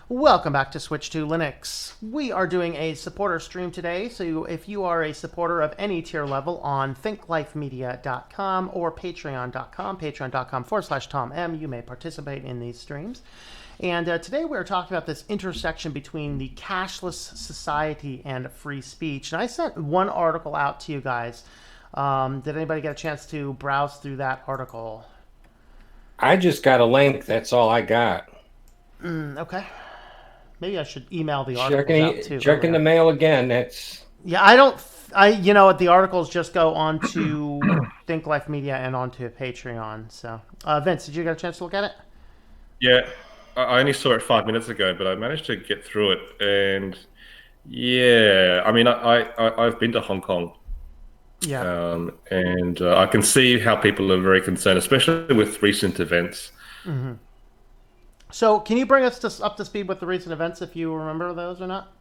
Welcome back to Switch to Linux. We are doing a supporter stream today, so if you are a supporter of any tier level on thinklifemedia.com or patreon.com/tom.m, you may participate in these streams. And today we're talking about this intersection between the cashless society and free speech. And I sent one article out to you guys. Did anybody get a chance to browse through that article? I just got a link. That's all I got. Okay. Maybe I should email the articles out too. Checking the mail again. That's Yeah, I don't. You know what? The articles just go on to Think Life Media and onto Patreon. So, Vince, did you get a chance to look at it? Yeah, I only saw it 5 minutes ago, but I managed to get through it. And yeah, I mean, I've been to Hong Kong, Yeah. and I can see how people are very concerned, especially with recent events. So, can you bring us up to speed with the recent events, if you remember those or not?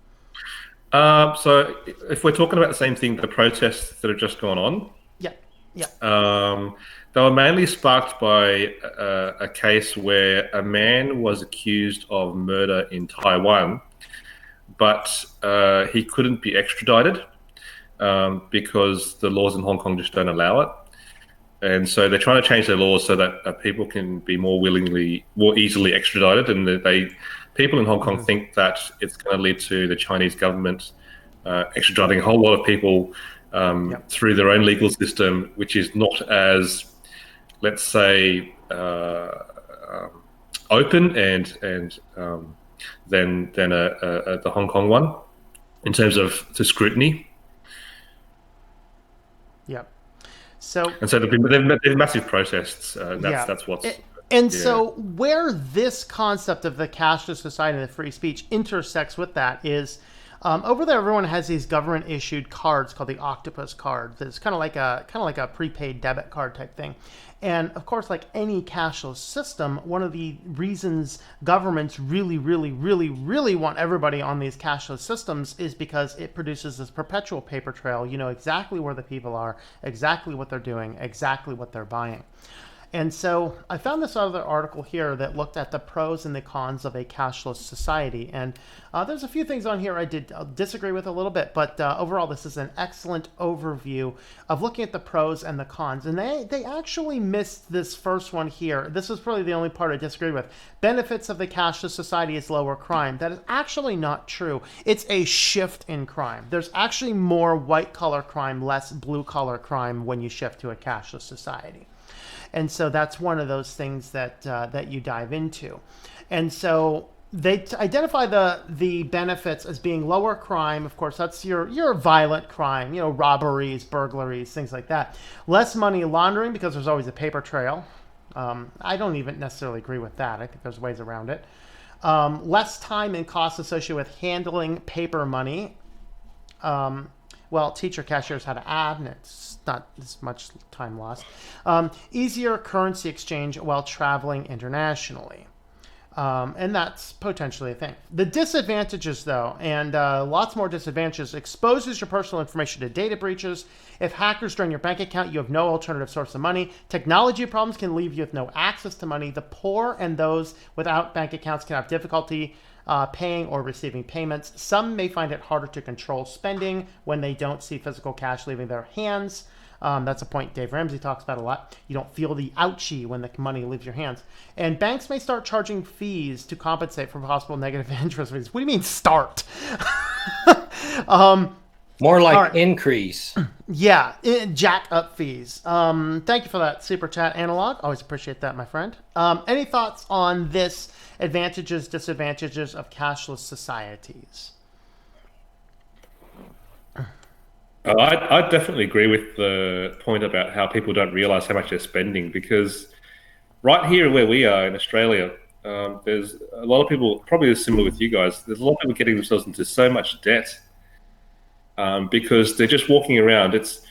So if we're talking about the same thing, the protests that have just gone on, Yeah. Yeah. they were mainly sparked by a case where a man was accused of murder in Taiwan, but he couldn't be extradited because the laws in Hong Kong just don't allow it. And so they're trying to change their laws so that people can be more easily extradited. And people in Hong Kong think that it's going to lead to the Chinese government extraditing a whole lot of people through their own legal system, which is not as, let's say, open and than the Hong Kong one in terms of the scrutiny. Yeah. So, And so they've massive protests. That's what's. So where this concept of the cashless society and the free speech intersects with that is over there everyone has these government issued cards called the octopus card. That's kind of like a prepaid debit card type thing. And of course, like any cashless system, one of the reasons governments really want everybody on these cashless systems is because it produces this perpetual paper trail. You know exactly where the people are, exactly what they're doing, exactly what they're buying. And so I found this other article here that looked at the pros and the cons of a cashless society. And there's a few things on here I did disagree with a little bit, but overall this is an excellent overview of looking at the pros and the cons. And they actually missed this first one here. This is probably the only part I disagree with. Benefits of the cashless society is lower crime. That is actually not true. It's a shift in crime. There's actually more white-collar crime, less blue-collar crime when you shift to a cashless society. And so that's one of those things that you dive into. And so they identify the benefits as being lower crime. Of course, that's your violent crime, robberies, burglaries, things like that. Less money laundering because there's always a paper trail. I don't even necessarily agree with that. I think there's ways around it. Less time and costs associated with handling paper money. Well, teach your cashiers how to add, and it's not as much time lost. Easier currency exchange while traveling internationally. And that's potentially a thing. The disadvantages, though, and lots more disadvantages, exposes your personal information to data breaches. If hackers drain your bank account, you have no alternative source of money. Technology problems can leave you with no access to money. The poor and those without bank accounts can have difficulty paying or receiving payments. Some may find it harder to control spending when they don't see physical cash leaving their hands. That's a point Dave Ramsey talks about a lot. You don't feel the ouchie when the money leaves your hands. And banks may start charging fees to compensate for possible negative interest rates. What do you mean start? more like right. increase. Yeah, jack up fees. Thank you for that super chat analog. Always appreciate that, my friend. Any thoughts on this advantages, disadvantages of cashless societies? I definitely agree with the point about how people don't realize how much they're spending, because right here where we are in Australia, there's a lot of people, probably similar with you guys, there's a lot of people getting themselves into so much debt because they're just walking around. It's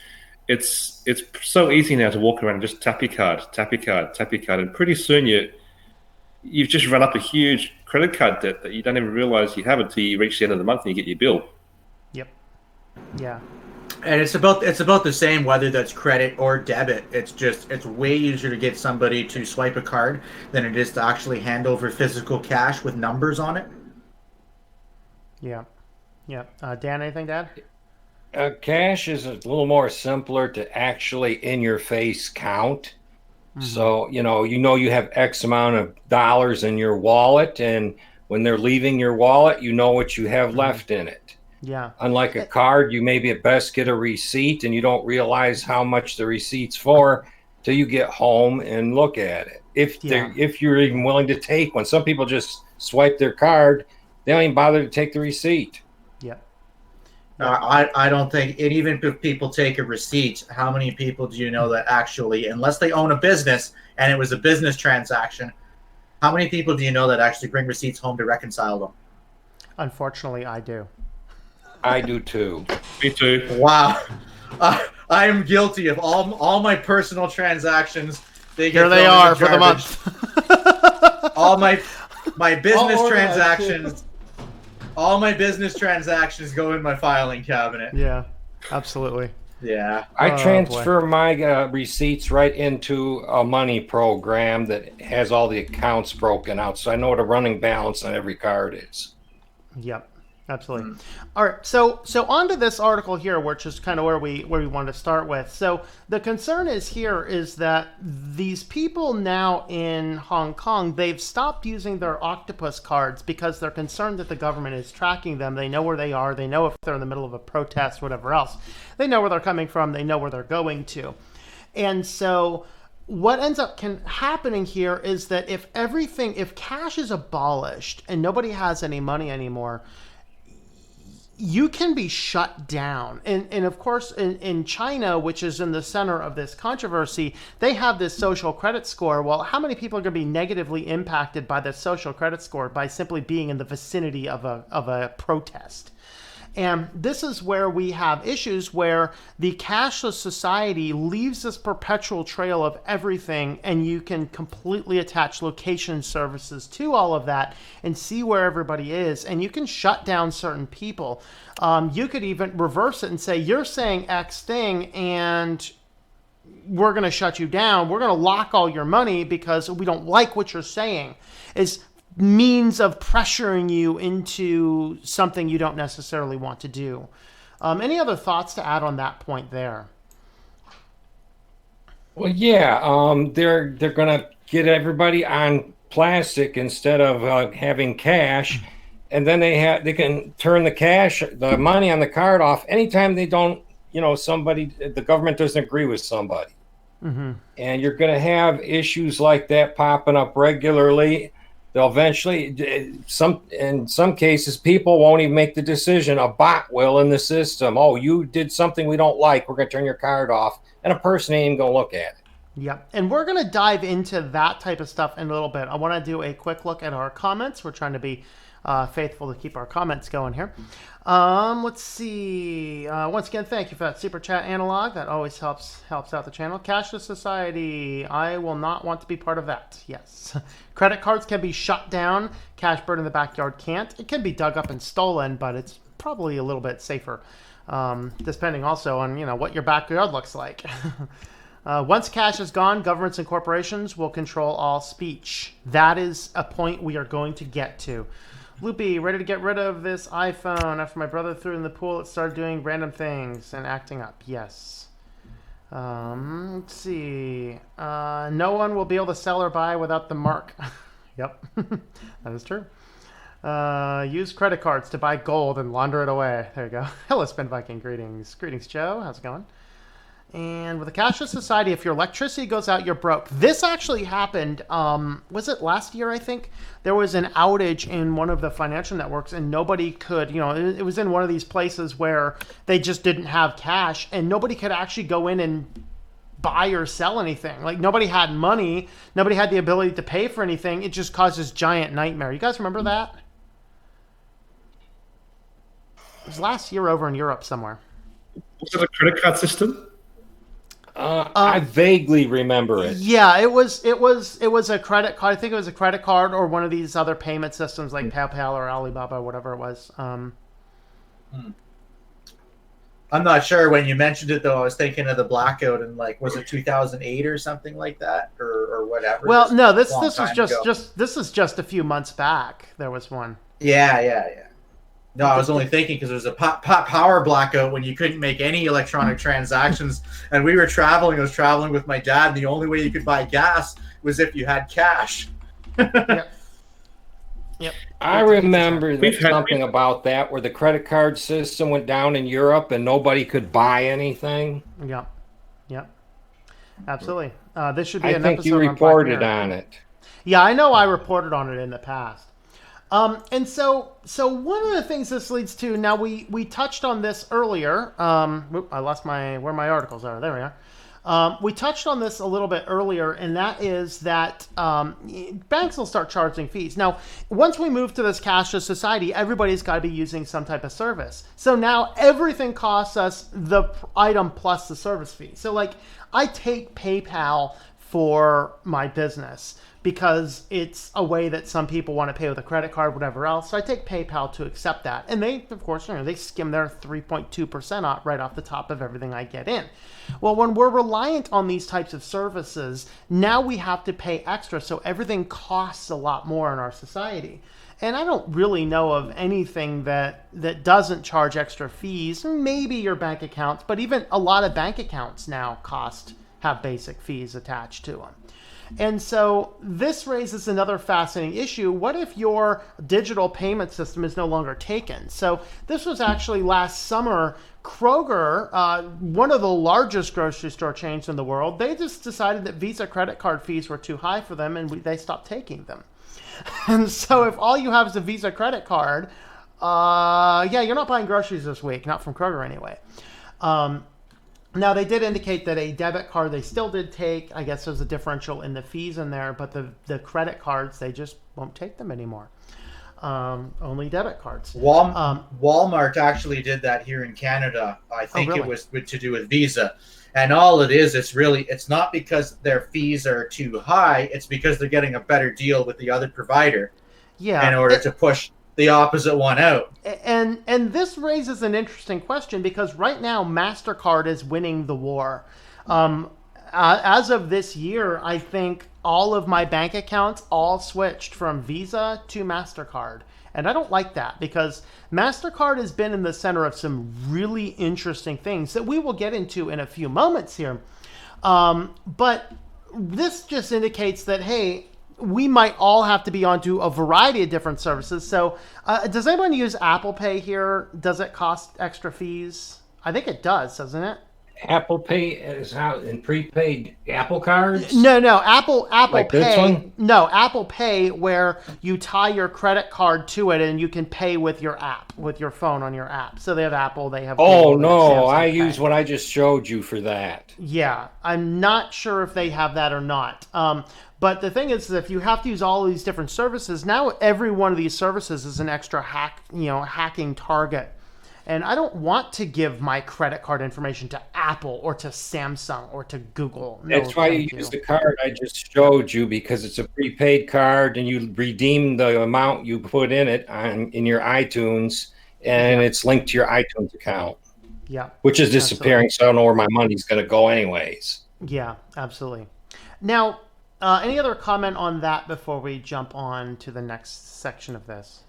so easy now to walk around and just tap your card, and pretty soon you've just run up a huge credit card debt that you don't even realize you have until you reach the end of the month and you get your bill. Yep. Yeah. And it's about the same whether that's credit or debit. It's way easier to get somebody to swipe a card than it is to actually hand over physical cash with numbers on it. Yeah. Yeah. Dan, anything to add? Cash is a little more simpler to actually in your face count. So, you have X amount of dollars in your wallet, and when they're leaving your wallet, you know what you have left in it. Yeah. Unlike a card, you maybe at best get a receipt and you don't realize how much the receipt's for till you get home and look at it. If you're even willing to take one. Some people just swipe their card, they don't even bother to take the receipt. Yeah. I don't think, and even if people take a receipt, how many people do you know that actually, unless they own a business and it was a business transaction, how many people do you know that actually bring receipts home to reconcile them? Unfortunately, I do. I do too. Me too. Wow. I am guilty of all my personal transactions. Here they are for the month. all my business transactions. All my business transactions go in my filing cabinet. Yeah, absolutely. Yeah. I transfer my receipts right into a money program that has all the accounts broken out, so I know what a running balance on every card is. Yep, absolutely. All right, so on to this article here, which is kind of where we wanted to start with. So the concern is that these people now in Hong Kong, they've stopped using their octopus cards because they're concerned that the government is tracking them. They know where they are. They know if they're in the middle of a protest, whatever else. They know where they're coming from. They know where they're going to. And so what ends up happening here is that if cash is abolished and nobody has any money anymore, you can be shut down. And of course, in China, which is in the center of this controversy, they have this social credit score. Well, how many people are going to be negatively impacted by this social credit score by simply being in the vicinity of a protest? And this is where we have issues where the cashless society leaves this perpetual trail of everything, and you can completely attach location services to all of that and see where everybody is, and you can shut down certain people. You could even reverse it and say, you're saying X thing, and we're going to shut you down. We're going to lock all your money because we don't like what you're saying. Is means of pressuring you into something you don't necessarily want to do. Any other thoughts to add on that point there? Well, yeah, they're going to get everybody on plastic instead of having cash, and then they can turn the money on the card off anytime they don't, the government doesn't agree with somebody. Mm-hmm. And you're going to have issues like that popping up regularly. They'll eventually, in some cases, people won't even make the decision. A bot will in the system. Oh, you did something we don't like. We're going to turn your card off. And a person ain't even going to look at it. Yep. And we're going to dive into that type of stuff in a little bit. I want to do a quick look at our comments. We're trying to be faithful to keep our comments going here. Let's see. Once again, thank you for that super chat, Analog. That always helps out the channel. Cashless society. I will not want to be part of that. Yes. Credit cards can be shut down. Cash burned in the backyard can't. It can be dug up and stolen, but it's probably a little bit safer, depending also on what your backyard looks like. Once cash is gone, governments and corporations will control all speech. That is a point we are going to get to. Loopy, ready to get rid of this iPhone. After my brother threw it in the pool, it started doing random things and acting up. Yes. Let's see. No one will be able to sell or buy without the mark. Yep, that is true. Use credit cards to buy gold and launder it away. There you go. Hello, Spin Viking. Greetings. Greetings, Joe. How's it going? And with a cashless society, if your electricity goes out, you're broke. This actually happened, was it last year, I think? There was an outage in one of the financial networks, and nobody could, it was in one of these places where they just didn't have cash, and nobody could actually go in and buy or sell anything. Like, nobody had money. Nobody had the ability to pay for anything. It just caused this giant nightmare. You guys remember that? It was last year over in Europe somewhere. Was it a credit card system? I vaguely remember it. Yeah, it was a credit card. I think it was a credit card or one of these other payment systems like PayPal or Alibaba, whatever it was. I'm not sure. When you mentioned it, though, I was thinking of the blackout and was it 2008 or something like that, or whatever. Well, no, this was just a few months back. There was one. Yeah. No, I was only thinking because there was a power blackout when you couldn't make any electronic transactions, and we were traveling. I was traveling with my dad, and the only way you could buy gas was if you had cash. Yep. Yep. I remember We've had- something about that where the credit card system went down in Europe and nobody could buy anything. Yep. Yep. Absolutely. This should be I an think episode you on Black reported Mirror. on it. Yeah, I know I reported on it in the past. And so one of the things this leads to, now we touched on this earlier. I lost where my articles are. There we are. We touched on this a little bit earlier, and that is that banks will start charging fees. Now, once we move to this cashless society, everybody's got to be using some type of service. So now everything costs us the item plus the service fee. So like I take PayPal for my business because it's a way that some people want to pay with a credit card, whatever else. So I take PayPal to accept that. And they, of course, they skim their 3.2% right off the top of everything I get in. Well, when we're reliant on these types of services, now we have to pay extra. So everything costs a lot more in our society. And I don't really know of anything that doesn't charge extra fees. Maybe your bank accounts, but even a lot of bank accounts now have basic fees attached to them. And so this raises another fascinating issue. What if your digital payment system is no longer taken? So this was actually last summer. Kroger, one of the largest grocery store chains in the world, they just decided that Visa credit card fees were too high for them, and they stopped taking them. And so if all you have is a Visa credit card, you're not buying groceries this week, not from Kroger anyway. Now, they did indicate that a debit card they still did take. I guess there's a differential in the fees in there, but the credit cards, they just won't take them anymore. Only debit cards. Walmart actually did that here in Canada. I think really? It was to do with Visa. And all it is, it's not because their fees are too high. It's because they're getting a better deal with the other provider in order to push the opposite one out. And this raises an interesting question because right now MasterCard is winning the war. As of this year, I think all of my bank accounts all switched from Visa to MasterCard. And I don't like that because MasterCard has been in the center of some really interesting things that we will get into in a few moments here. But this just indicates that, hey, we might all have to be onto a variety of different services. So does anyone use Apple Pay here? Does it cost extra fees? I think it does, doesn't it? Apple Pay is out in prepaid Apple cards? No, Apple like Pay. This one? No, Apple Pay, where you tie your credit card to it and you can pay with your app, with your phone on your app. So they have Apple, they have Oh, Google, no, Samsung I Pay. use what I just showed you for that. Yeah, I'm not sure if they have that or not. But the thing is, if you have to use all of these different services, now every one of these services is an extra hacking target. And I don't want to give my credit card information to Apple or to Samsung or to Google. No, That's why you use the card I just showed you, because it's a prepaid card and you redeem the amount you put in it in your iTunes, and it's linked to your iTunes account. Yeah. Which is disappearing, so I don't know where my money's going to go anyways. Yeah, absolutely. Now, any other comment on that before we jump on to the next section of this?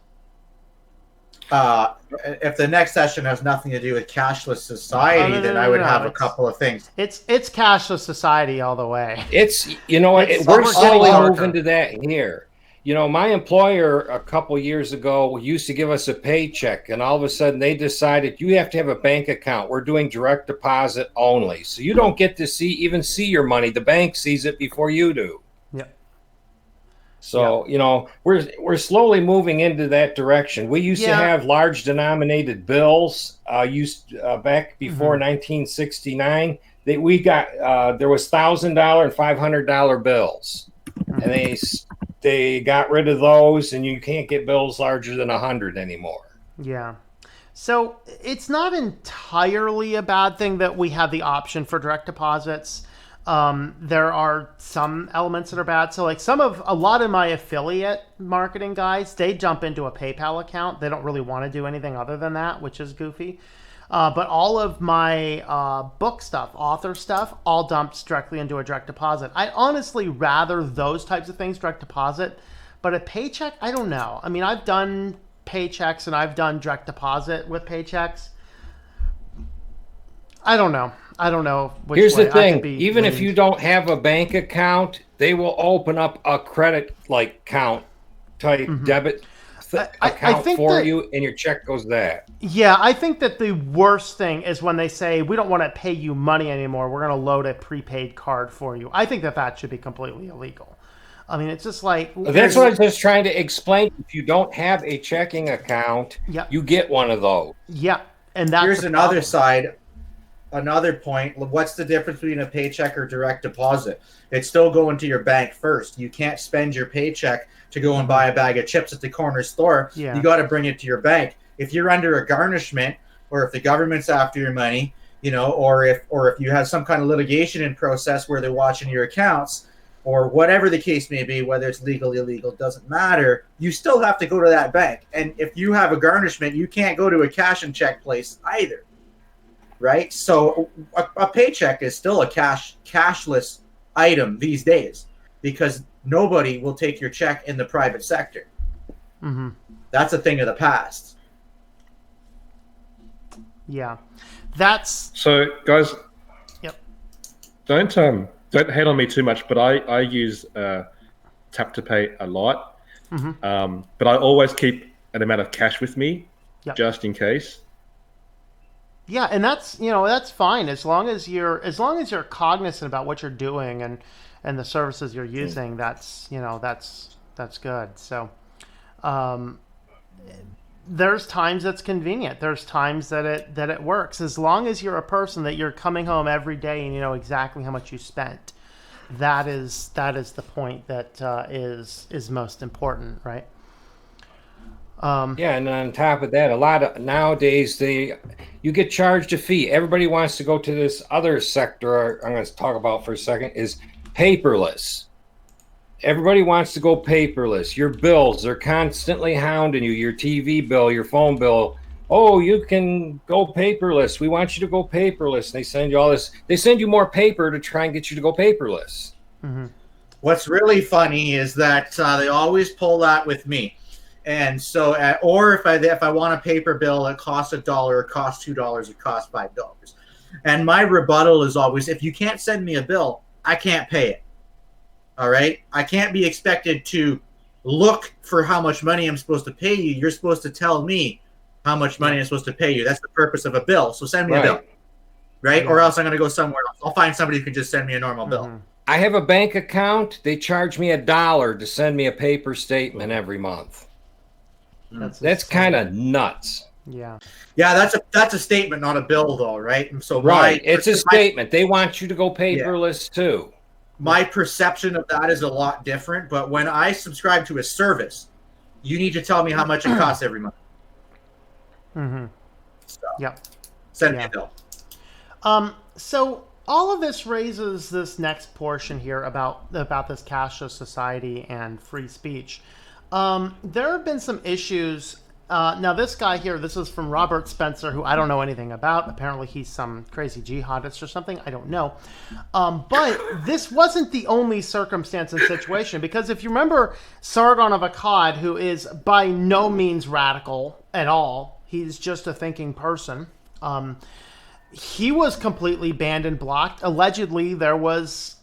If the next session has nothing to do with cashless society, then I would have a couple of things. It's cashless society all the way. It's, we're slowly moving to that here. My employer a couple years ago used to give us a paycheck, and all of a sudden they decided you have to have a bank account. We're doing direct deposit only. So you don't get to even see your money. The bank sees it before you do. So, we're slowly moving into that direction. We used to have large denominated bills back before 1969. We got there was $1,000 and $500 bills, and they got rid of those, and you can't get bills larger than 100 anymore. Yeah. So it's not entirely a bad thing that we have the option for direct deposits. There are some elements that are bad. So like a lot of my affiliate marketing guys, they jump into a PayPal account. They don't really want to do anything other than that, which is goofy. But all of my book stuff, author stuff, all dumps directly into a direct deposit. I honestly rather those types of things direct deposit, but a paycheck, I don't know. I mean, I've done paychecks and I've done direct deposit with paychecks. I don't know. Which Here's way the I thing. could be Even if leaned. you don't have a bank account, they will open up a credit like account type debit I account think for that- you, and your check goes that. Yeah, I think that the worst thing is when they say, we don't want to pay you money anymore. We're going to load a prepaid card for you. I think that should be completely illegal. I mean, it's just like... That's what I was just trying to explain. If you don't have a checking account, Yep. you get one of those. Yeah, and that's Here's the another problem. side. Another point. What's the difference between a paycheck or direct deposit? It's still going to your bank first. You can't spend your paycheck to go and buy a bag of chips at the corner store. Yeah. You got to bring it to your bank. If you're under a garnishment, or if the government's after your money, or if you have some kind of litigation in process where they're watching your accounts, or whatever the case may be, whether it's legal, illegal, doesn't matter. You still have to go to that bank. And if you have a garnishment, you can't go to a cash and check place either. Right? So a paycheck is still a cashless item these days because nobody will take your check in the private sector. Mm-hmm. That's a thing of the past. Yeah. That's... So, guys, Yep. don't hate on me too much, but I use tap to pay a lot. But I always keep an amount of cash with me, Yep. just in case. Yeah, and that's fine as long as you're cognizant about what you're doing and the services you're using. That's good. So, there's times that's convenient. There's times that it works. As long as you're a person that you're coming home every day and you know exactly how much you spent. That is the point that is most important, right? Yeah, and on top of that, a lot of nowadays you get charged a fee. Everybody wants to go to this other sector I'm going to talk about for a second is paperless. Everybody wants to go paperless. Your bills, they're constantly hounding you. Your TV bill, your phone bill. Oh, you can go paperless. We want you to go paperless. They send you all this. They send you more paper to try and get you to go paperless. Mm-hmm. What's really funny is that they always pull that with me. And so, or if I want a paper bill, it costs $1, it costs $2, it costs $5. And my rebuttal is always, if you can't send me a bill, I can't pay it. All right? I can't be expected to look for how much money I'm supposed to pay you. You're supposed to tell me how much money I'm supposed to pay you. That's the purpose of a bill. So send me a bill. Right? Yeah. Or else I'm going to go somewhere else. I'll find somebody who can just send me a normal bill. I have a bank account. They charge me $1 to send me a paper statement every month. That's kind of nuts. Yeah. Yeah, that's a statement, not a bill, though, right? And so It's a statement. They want you to go paperless too. My perception of that is a lot different. But when I subscribe to a service, you need to tell me how much it costs every month. Mm-hmm. So Yep. send me a bill. So all of this raises this next portion here about this cashless society and free speech. There have been some issues. Now, this guy here, this is from Robert Spencer, who I don't know anything about. Apparently, he's some crazy jihadist or something. I don't know. But this wasn't the only circumstance and situation, because if you remember Sargon of Akkad, who is by no means radical at all, he's just a thinking person. He was completely banned and blocked. Allegedly, there was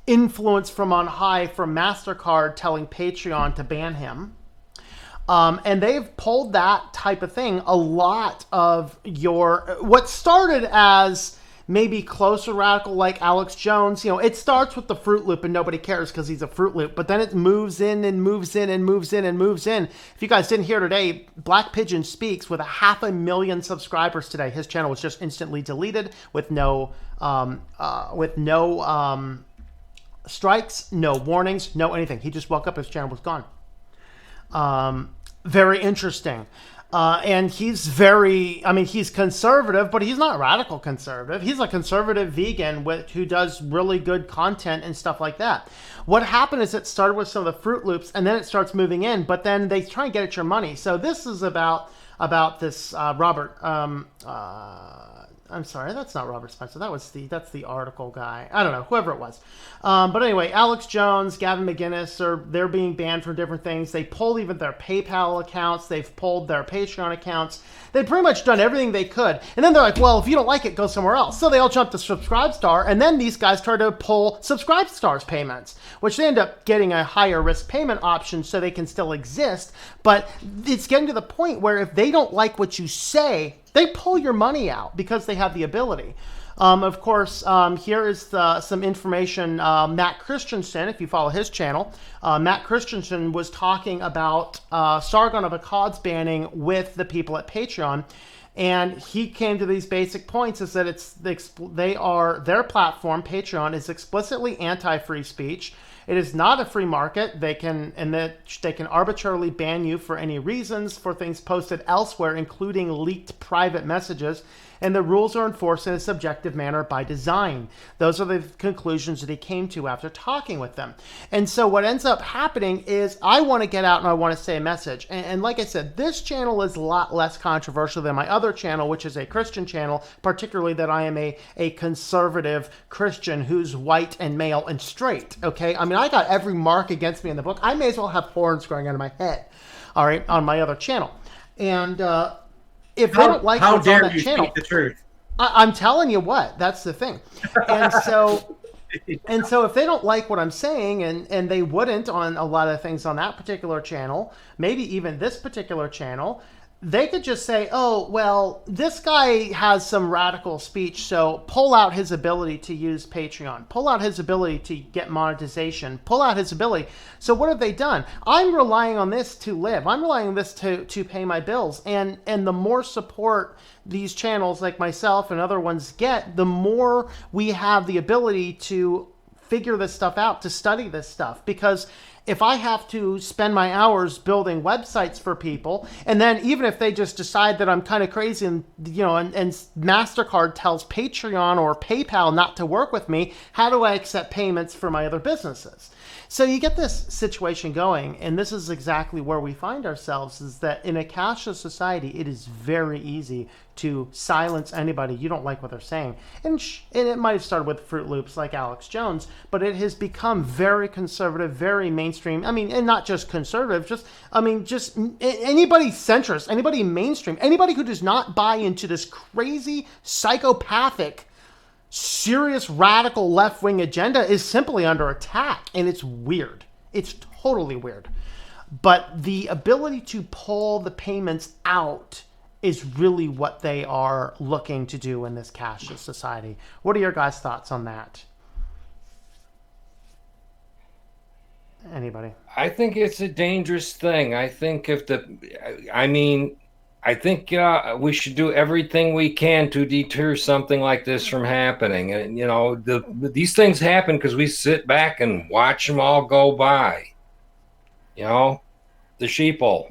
influence from on high from MasterCard telling Patreon to ban him. And they've pulled that type of thing. A lot of what started as maybe closer radical like Alex Jones, it starts with the Fruit Loop and nobody cares because he's a Fruit Loop, but then it moves in and moves in and moves in and moves in. If you guys didn't hear today, Black Pigeon Speaks with 500,000 subscribers today. His channel was just instantly deleted with no strikes, no warnings, no anything. He just woke up, his channel was gone. Very interesting. And he's he's conservative, but he's not radical conservative. He's a conservative vegan who does really good content and stuff like that. What happened is it started with some of the Fruit Loops, and then it starts moving in, but then they try and get at your money. So this is about this Robert I'm sorry, that's not Robert Spencer. That's the article guy. I don't know, whoever it was. But anyway, Alex Jones, Gavin McInnes, they're being banned from different things. They pulled even their PayPal accounts. They've pulled their Patreon accounts. They've pretty much done everything they could. And then they're like, well, if you don't like it, go somewhere else. So they all jumped to Subscribestar, and then these guys tried to pull Subscribestar's payments, which they end up getting a higher risk payment option so they can still exist. But it's getting to the point where if they don't like what you say, they pull your money out because they have the ability. Of course, here is some information. Matt Christensen, if you follow his channel, Matt Christensen was talking about Sargon of Akkad's banning with the people at Patreon. And he came to these basic points, is that their platform, Patreon, is explicitly anti-free speech. It is not a free market. They can arbitrarily ban you for any reasons for things posted elsewhere, including leaked private messages. And the rules are enforced in a subjective manner by design. Those are the conclusions that he came to after talking with them. And so what ends up happening is I want to get out and I want to say a message. And like I said, this channel is a lot less controversial than my other channel, which is a Christian channel, particularly that I am a conservative Christian who's white and male and straight, okay? I mean, I got every mark against me in the book. I may as well have horns growing out of my head, all right, on my other channel. And if they don't like what's on that channel, speak the truth? I'm telling you what, that's the thing. And so if they don't like what I'm saying, and they wouldn't on a lot of things on that particular channel, maybe even this particular channel, they could just say, oh, well, this guy has some radical speech, so pull out his ability to use Patreon, pull out his ability to get monetization, pull out his ability. So what have they done? I'm relying on this to live. I'm relying on this to pay my bills. And the more support these channels like myself and other ones get, the more we have the ability to figure this stuff out, to study this stuff. Because if I have to spend my hours building websites for people, and then even if they just decide that I'm kind of crazy and MasterCard tells Patreon or PayPal not to work with me, how do I accept payments for my other businesses? So you get this situation going, and this is exactly where we find ourselves, is that in a cashless society, it is very easy to silence anybody you don't like what they're saying. And it might have started with Fruit Loops like Alex Jones, but it has become very conservative, very mainstream. I mean, and not just conservative, just anybody centrist, anybody mainstream, anybody who does not buy into this crazy, psychopathic, serious radical left-wing agenda is simply under attack, and it's weird. It's totally weird. But the ability to pull the payments out is really what they are looking to do in this cashless society. What are your guys' thoughts on that? Anybody? I think it's a dangerous thing. I think we should do everything we can to deter something like this from happening. And, these things happen because we sit back and watch them all go by. The sheeple.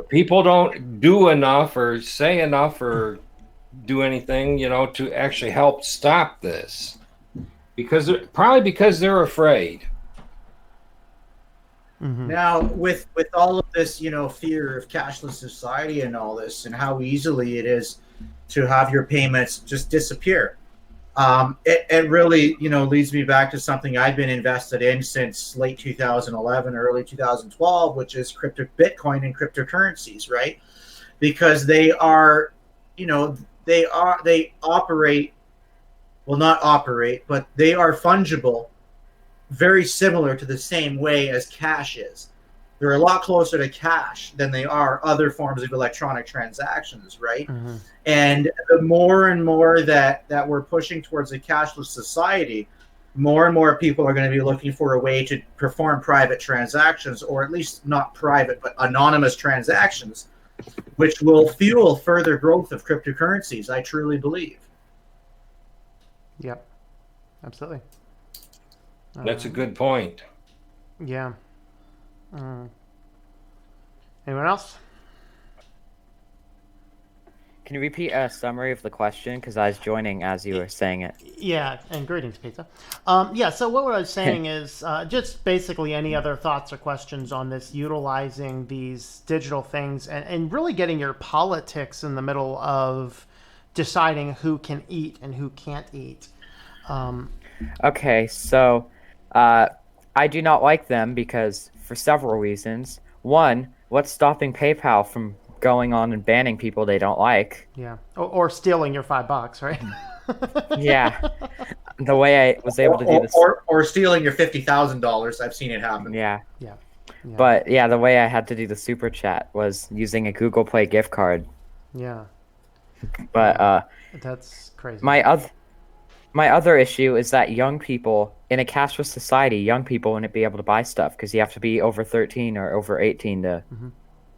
People don't do enough or say enough or do anything, to actually help stop this. Because they're afraid. Mm-hmm. Now, with all of this, fear of cashless society and all this, and how easily it is to have your payments just disappear, it really, leads me back to something I've been invested in since late 2011, early 2012, which is Bitcoin and cryptocurrencies, right? Because they are, they operate, well, not operate, but they are fungible, very similar to the same way as cash is. They're a lot closer to cash than they are other forms of electronic transactions, right? Mm-hmm. And the more and more that we're pushing towards a cashless society, more and more people are going to be looking for a way to perform private transactions, or at least not private, but anonymous transactions, which will fuel further growth of cryptocurrencies, I truly believe. Yep, absolutely. That's a good point. Yeah. Anyone else? Can you repeat a summary of the question? Because I was joining as you were saying it. Yeah, and greetings, pizza. Yeah, so what I was saying is just basically any other thoughts or questions on this, utilizing these digital things and really getting your politics in the middle of deciding who can eat and who can't eat. Okay, so I do not like them because for several reasons. One, what's stopping PayPal from going on and banning people they don't like? Yeah, or stealing your $5, right? Yeah, the way I was able to do this. Or stealing your $50,000. I've seen it happen. Yeah. Yeah. But yeah, the way I had to do the super chat was using a Google Play gift card. Yeah. But That's crazy. my other issue is that young people in a cashless society, young people wouldn't be able to buy stuff because you have to be over 13 or over 18 to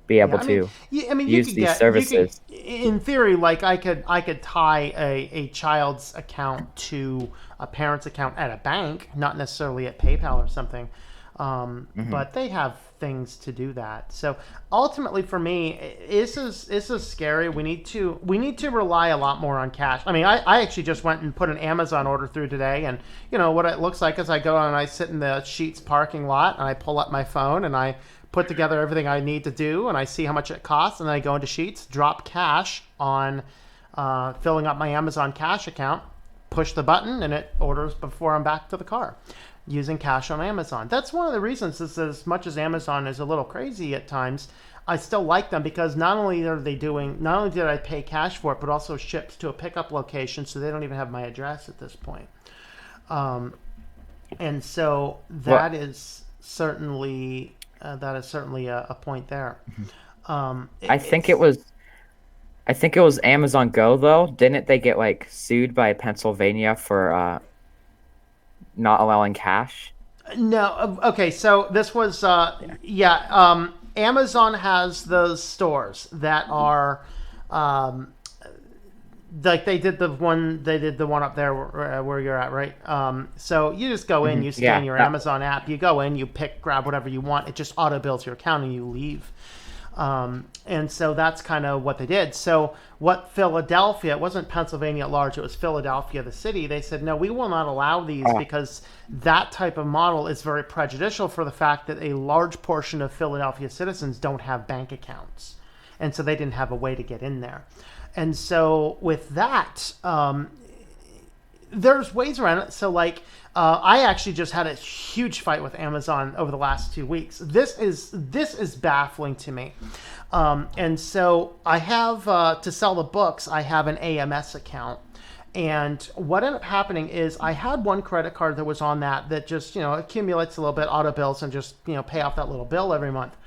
be able to use these services. In theory, like I could tie a child's account to a parent's account at a bank, not necessarily at PayPal or something. But they have things to do that. So ultimately, for me, this is scary. We need to rely a lot more on cash. I mean, I actually just went and put an Amazon order through today, and you know what it looks like is I go and I sit in the Sheetz parking lot and I pull up my phone and I put together everything I need to do, and I see how much it costs, and then I go into Sheetz, drop cash on filling up my Amazon Cash account, push the button, and it orders before I'm back to the car using cash on Amazon. That's one of the reasons is that as much as Amazon is a little crazy at times, I still like them because not only did I pay cash for it, but also ships to a pickup location, so they don't even have my address at this point. And so that is certainly a point there. I think it was Amazon Go though. Didn't they get like sued by Pennsylvania for not allowing cash? No. Okay. So this was Amazon has those stores that are like they did the one up there where you're at, right? So you just go in, you scan your Amazon app, you go in, you grab whatever you want, it just auto bills your account and you leave. And so that's kind of what they did. So what Philadelphia, it wasn't Pennsylvania at large, it was Philadelphia, the city, they said, no, we will not allow these because that type of model is very prejudicial for the fact that a large portion of Philadelphia citizens don't have bank accounts. And so they didn't have a way to get in there. And so with that, there's ways around it. So like, I actually just had a huge fight with Amazon over the last 2 weeks. This is baffling to me. And so I have, to sell the books, I have an AMS account. And what ended up happening is I had one credit card that was on that just, accumulates a little bit, auto bills, and just, pay off that little bill every month.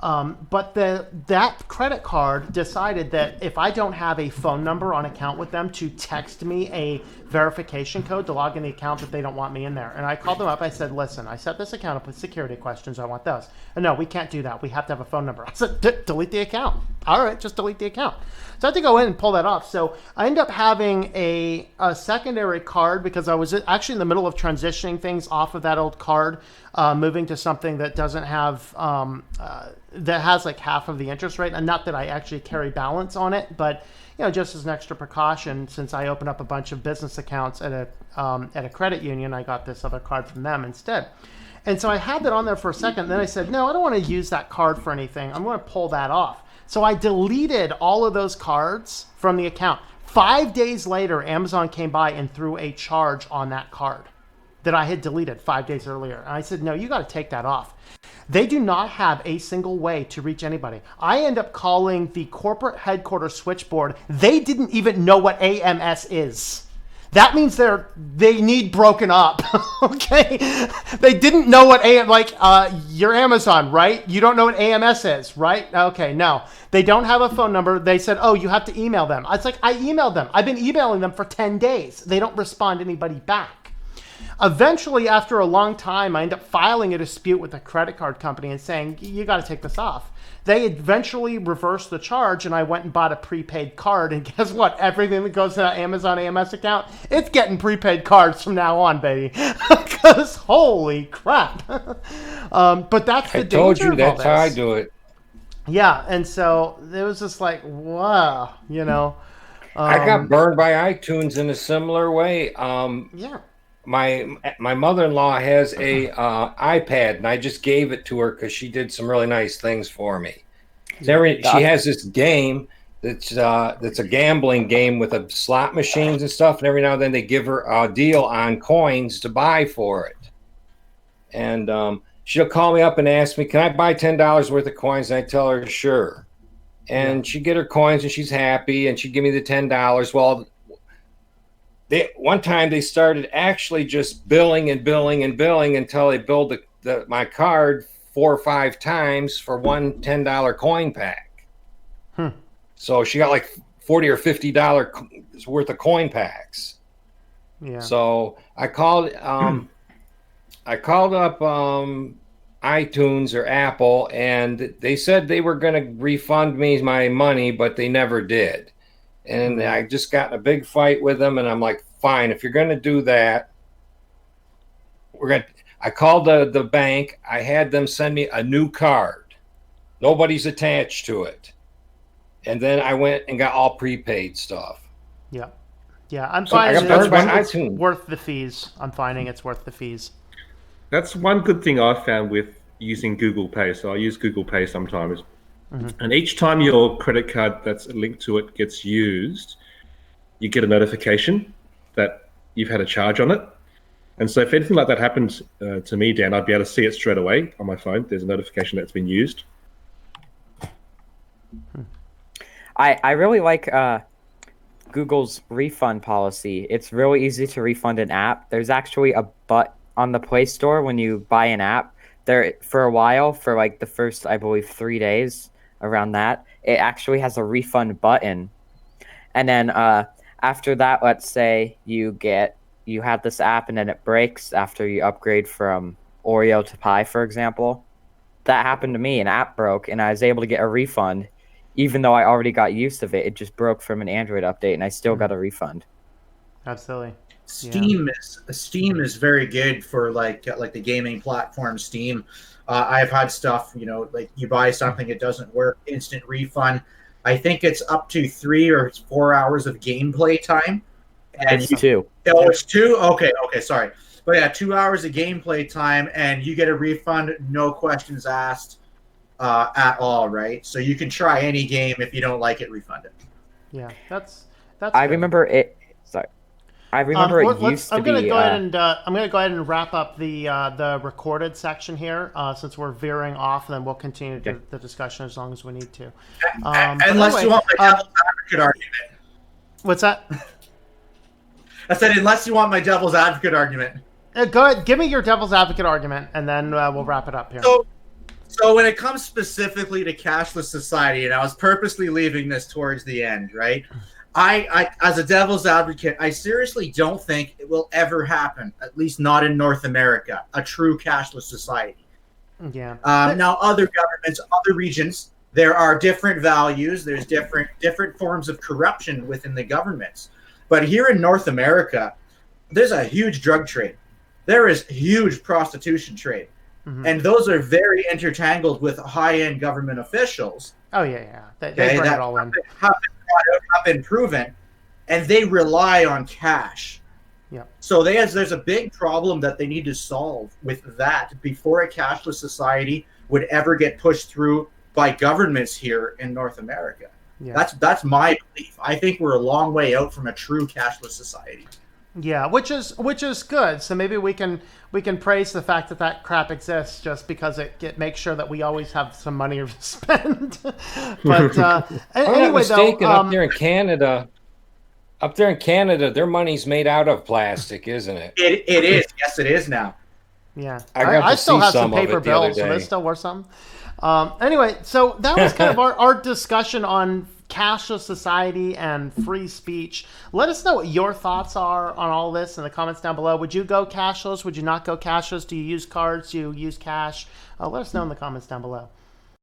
But that credit card decided that if I don't have a phone number on account with them to text me a verification code to log in the account, that they don't want me in there. And I called them up. I said, listen, I set this account up with security questions. I want those. And no, we can't do that. We have to have a phone number. I said, delete the account. All right, just delete the account. So I had to go in and pull that off. So I ended up having a secondary card because I was actually in the middle of transitioning things off of that old card, moving to something that doesn't have that has like half of the interest rate. And not that I actually carry balance on it, but just as an extra precaution, since I opened up a bunch of business accounts at a credit union, I got this other card from them instead. And so I had that on there for a second. Then I said, no, I don't want to use that card for anything. I'm going to pull that off. So I deleted all of those cards from the account. 5 days later, Amazon came by and threw a charge on that card that I had deleted 5 days earlier. And I said, no, you got to take that off. They do not have a single way to reach anybody. I end up calling the corporate headquarters switchboard. They didn't even know what AMS is. That means they need broken up. Okay, they didn't know what you're Amazon, right? You don't know what AMS is, right? Okay, no, they don't have a phone number. They said, oh, you have to email them. It's like, I emailed them. I've been emailing them for 10 days. They don't respond to anybody back. Eventually, after a long time, I end up filing a dispute with the credit card company and saying, you got to take this off. They eventually reversed the charge, and I went and bought a prepaid card. And guess what? Everything that goes to that Amazon AMS account, it's getting prepaid cards from now on, baby. Because holy crap. But that's the danger of all this. I told you that's how I do it. Yeah, and so it was just like, wow, you know. I got burned by iTunes in a similar way. Yeah. My mother-in-law has a iPad, and I just gave it to her because she did some really nice things for me. She has this game that's a gambling game with a slot machines and stuff, and every now and then they give her a deal on coins to buy for it. And she'll call me up and ask me, "Can I buy $10 worth of coins?" And I tell her, "Sure." And she'd get her coins, and she's happy, and she'd give me the $10. Well, one time they started actually just billing and billing and billing until they billed my card 4 or 5 times for one $10 coin pack. So she got like $40 or $50 worth of coin packs. Yeah. So I called up iTunes or Apple, and they said they were going to refund me my money, but they never did. And I just got in a big fight with them, and I'm like, fine, if you're going to do that, I called the bank. I had them send me a new card. Nobody's attached to it. And then I went and got all prepaid stuff. Yeah. Yeah, I'm finding it's worth the fees. I'm finding it's worth the fees. That's one good thing I've found with using Google Pay. So I use Google Pay sometimes. And each time your credit card that's linked to it gets used, you get a notification that you've had a charge on it. And so if anything like that happens to me, Dan, I'd be able to see it straight away on my phone. There's a notification that's been used. I really like Google's refund policy. It's really easy to refund an app. There's actually a button on the Play Store when you buy an app. There for a while, for like the first, I believe, 3 days, around that, it actually has a refund button. And then after that, let's say you have this app and then it breaks after you upgrade from Oreo to Pi, for example. That happened to me. An app broke and I was able to get a refund. Even though I already got used of it, it just broke from an Android update and I still got a refund. Absolutely. Steam is very good for like the gaming platform Steam. I've had stuff, like you buy something, it doesn't work, instant refund. I think it's up to 3 or 4 hours of gameplay time. And it's 2. Oh, it's 2? Okay, sorry. But yeah, 2 hours of gameplay time, and you get a refund, no questions asked at all, right? So you can try any game. If you don't like it, refund it. Yeah, that's. I remember it. Sorry. I remember it used to be. I'm going to go ahead and wrap up the recorded section here, since we're veering off, and then we'll continue the discussion as long as we need to. Unless you want my devil's advocate argument. What's that? I said, unless you want my devil's advocate argument. Go ahead, give me your devil's advocate argument, and then we'll wrap it up here. So when it comes specifically to cashless society, and I was purposely leaving this towards the end, right? I as a devil's advocate, I seriously don't think it will ever happen, at least not in North America, a true cashless society. Yeah. Now, other governments, other regions, there are different values. There's different forms of corruption within the governments. But here in North America, there's a huge drug trade. There is huge prostitution trade. And those are very intertangled with high-end government officials. Oh, yeah. They bring it all in. Have been proven, and they rely on cash. Yeah. So there's a big problem that they need to solve with that before a cashless society would ever get pushed through by governments here in North America. Yeah. That's my belief. I think we're a long way out from a true cashless society. Yeah, which is good. So maybe we can praise the fact that crap exists just because it makes sure that we always have some money to spend. But anyway, though, up there in Canada, their money's made out of plastic, isn't it? It is. Yes, it is now. Yeah, I still have some paper bills, so it's still worth something. Anyway, so that was kind of our discussion on cashless society and free speech. Let us know what your thoughts are on all this in the comments down below. Would you go cashless? Would you not go cashless? Do you use cards? Do you use cash? Let us know in the comments down below.